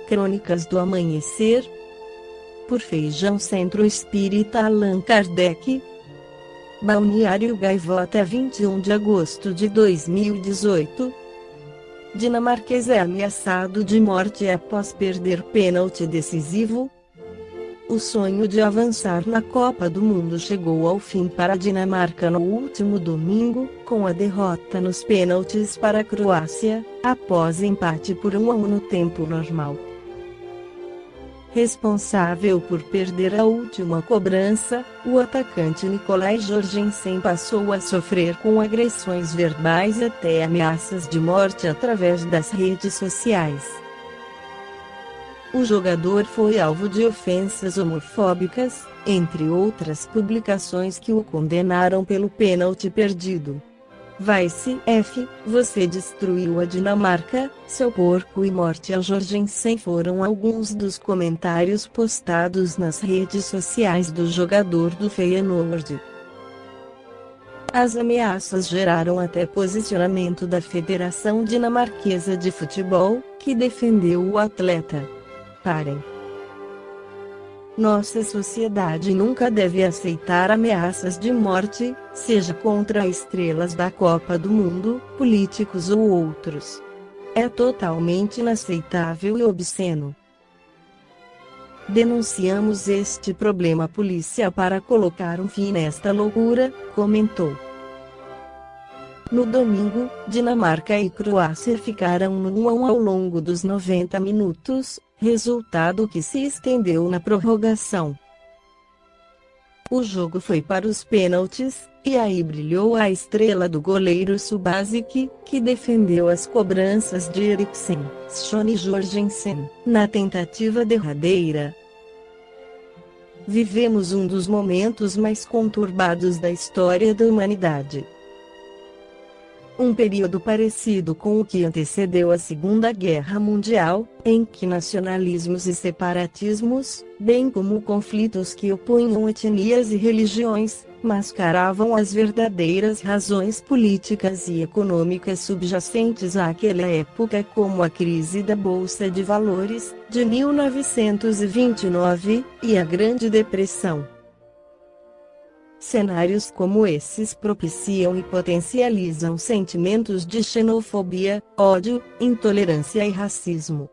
Crônicas do Amanhecer, por Feijão Centro Espírita Allan Kardec. Balneário Gaivota, 21 de agosto de 2018. Dinamarquês é ameaçado de morte após perder pênalti decisivo. O sonho de avançar na Copa do Mundo chegou ao fim para a Dinamarca no último domingo, com a derrota nos pênaltis para a Croácia, após empate por 1-1 no tempo normal. Responsável por perder a última cobrança, o atacante Nicolai Jorgensen passou a sofrer com agressões verbais até ameaças de morte através das redes sociais. O jogador foi alvo de ofensas homofóbicas, entre outras publicações que o condenaram pelo pênalti perdido. Vai-se F, você destruiu a Dinamarca, seu porco, e morte ao Jorgensen foram alguns dos comentários postados nas redes sociais do jogador do Feyenoord. As ameaças geraram até posicionamento da Federação Dinamarquesa de Futebol, que defendeu o atleta. Parem. Nossa sociedade nunca deve aceitar ameaças de morte, seja contra estrelas da Copa do Mundo, políticos ou outros. É totalmente inaceitável e obsceno. Denunciamos este problema à polícia para colocar um fim nesta loucura, comentou. No domingo, Dinamarca e Croácia ficaram no 1-1 ao longo dos 90 minutos, resultado que se estendeu na prorrogação. O jogo foi para os pênaltis, e aí brilhou a estrela do goleiro Subasic, que defendeu as cobranças de Eriksen, Schön e Jorgensen, na tentativa derradeira. Vivemos um dos momentos mais conturbados da história da humanidade. Um período parecido com o que antecedeu a Segunda Guerra Mundial, em que nacionalismos e separatismos, bem como conflitos que opunham etnias e religiões, mascaravam as verdadeiras razões políticas e econômicas subjacentes àquela época, como a crise da Bolsa de Valores, de 1929, e a Grande Depressão. Cenários como esses propiciam e potencializam sentimentos de xenofobia, ódio, intolerância e racismo.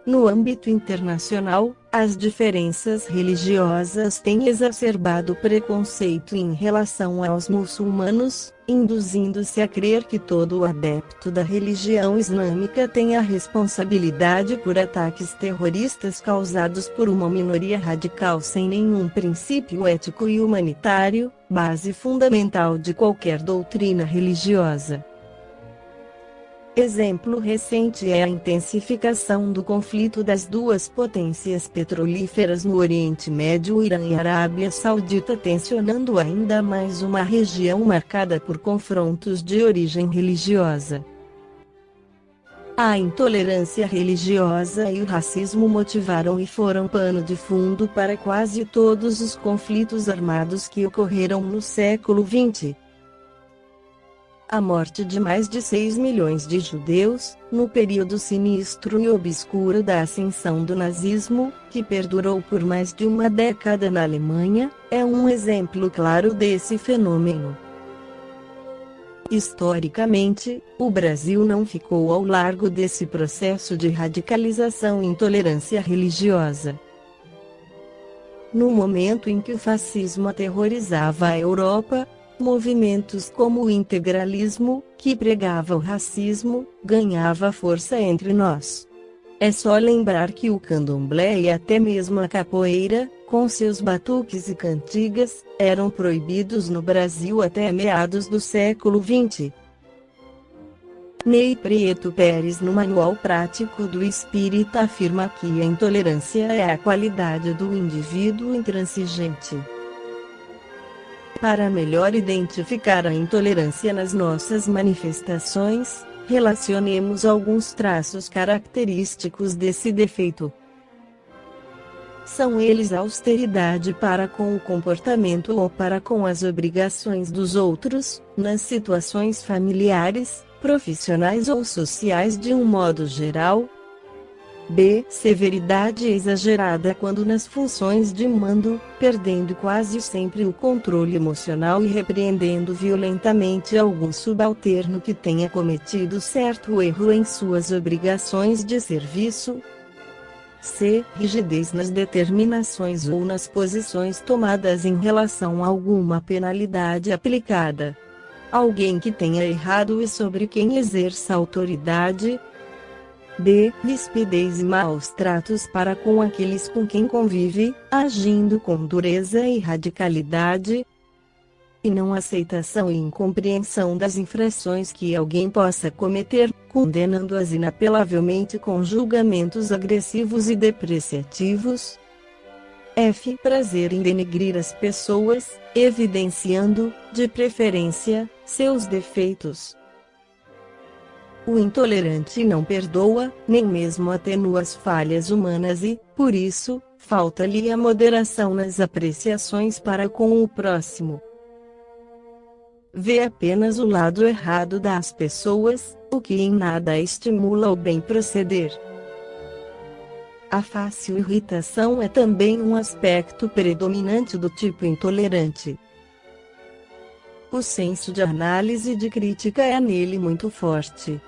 No âmbito internacional, as diferenças religiosas têm exacerbado o preconceito em relação aos muçulmanos, induzindo-se a crer que todo adepto da religião islâmica tem a responsabilidade por ataques terroristas causados por uma minoria radical sem nenhum princípio ético e humanitário, base fundamental de qualquer doutrina religiosa. Exemplo recente é a intensificação do conflito das duas potências petrolíferas no Oriente Médio, Irã e Arábia Saudita, tensionando ainda mais uma região marcada por confrontos de origem religiosa. A intolerância religiosa e o racismo motivaram e foram pano de fundo para quase todos os conflitos armados que ocorreram no século XX. A morte de mais de 6 milhões de judeus, no período sinistro e obscuro da ascensão do nazismo, que perdurou por mais de uma década na Alemanha, é um exemplo claro desse fenômeno. Historicamente, o Brasil não ficou ao largo desse processo de radicalização e intolerância religiosa. No momento em que o fascismo aterrorizava a Europa, movimentos como o integralismo, que pregava o racismo, ganhava força entre nós. É só lembrar que o candomblé e até mesmo a capoeira, com seus batuques e cantigas, eram proibidos no Brasil até meados do século XX. Ney Prieto Pérez, no Manual Prático do Espírita, afirma que a intolerância é a qualidade do indivíduo intransigente. Para melhor identificar a intolerância nas nossas manifestações, relacionemos alguns traços característicos desse defeito. São eles a austeridade para com o comportamento ou para com as obrigações dos outros, nas situações familiares, profissionais ou sociais de um modo geral. B. Severidade exagerada quando nas funções de mando, perdendo quase sempre o controle emocional e repreendendo violentamente algum subalterno que tenha cometido certo erro em suas obrigações de serviço. C. Rigidez nas determinações ou nas posições tomadas em relação a alguma penalidade aplicada. Alguém que tenha errado e sobre quem exerça autoridade. D. Rispidez e maus tratos para com aqueles com quem convive, agindo com dureza e radicalidade. E não aceitação e incompreensão das infrações que alguém possa cometer, condenando-as inapelavelmente com julgamentos agressivos e depreciativos. F. Prazer em denegrir as pessoas, evidenciando, de preferência, seus defeitos. O intolerante não perdoa, nem mesmo atenua as falhas humanas e, por isso, falta-lhe a moderação nas apreciações para com o próximo. Vê apenas o lado errado das pessoas, o que em nada estimula o bem proceder. A fácil irritação é também um aspecto predominante do tipo intolerante. O senso de análise e de crítica é nele muito forte.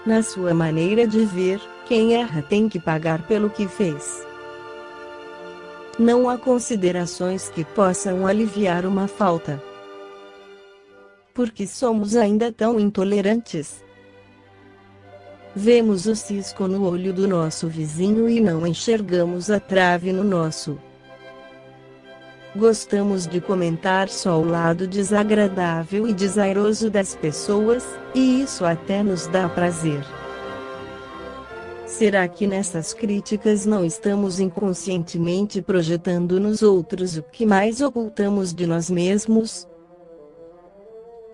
Na sua maneira de ver, quem erra tem que pagar pelo que fez. Não há considerações que possam aliviar uma falta. Porque somos ainda tão intolerantes? Vemos o cisco no olho do nosso vizinho e não enxergamos a trave no nosso. Gostamos de comentar só o lado desagradável e desairoso das pessoas, e isso até nos dá prazer. Será que nessas críticas não estamos inconscientemente projetando nos outros o que mais ocultamos de nós mesmos?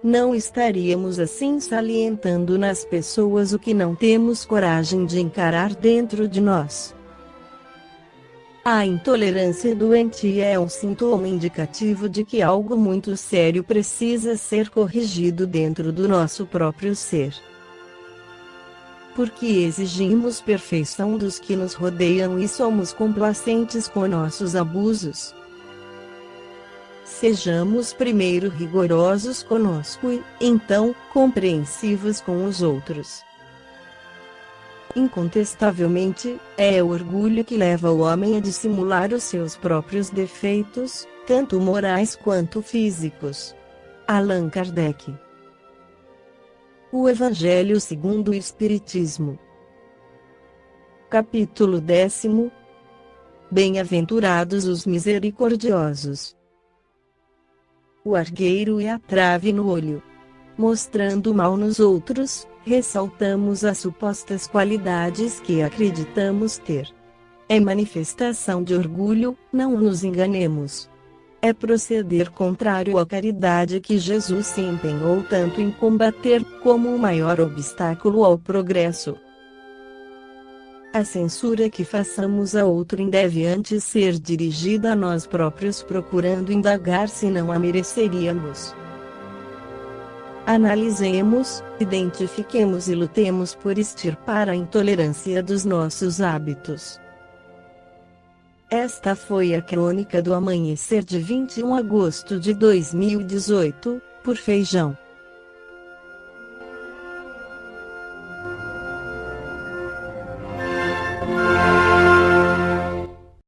Não estaríamos assim salientando nas pessoas o que não temos coragem de encarar dentro de nós? A intolerância doentia é um sintoma indicativo de que algo muito sério precisa ser corrigido dentro do nosso próprio ser. Porque exigimos perfeição dos que nos rodeiam e somos complacentes com nossos abusos. Sejamos primeiro rigorosos conosco e, então, compreensivos com os outros. Incontestavelmente, é o orgulho que leva o homem a dissimular os seus próprios defeitos, tanto morais quanto físicos. Allan Kardec. O Evangelho segundo o Espiritismo. Capítulo 10. Bem-aventurados os misericordiosos. O argueiro e a trave no olho. Mostrando o mal nos outros, ressaltamos as supostas qualidades que acreditamos ter. É manifestação de orgulho, não nos enganemos. É proceder contrário à caridade que Jesus se empenhou tanto em combater, como o maior obstáculo ao progresso. A censura que façamos a outrem deve antes ser dirigida a nós próprios, procurando indagar se não a mereceríamos. Analisemos, identifiquemos e lutemos por extirpar a intolerância dos nossos hábitos. Esta foi a crônica do amanhecer de 21 de agosto de 2018, por Feijão.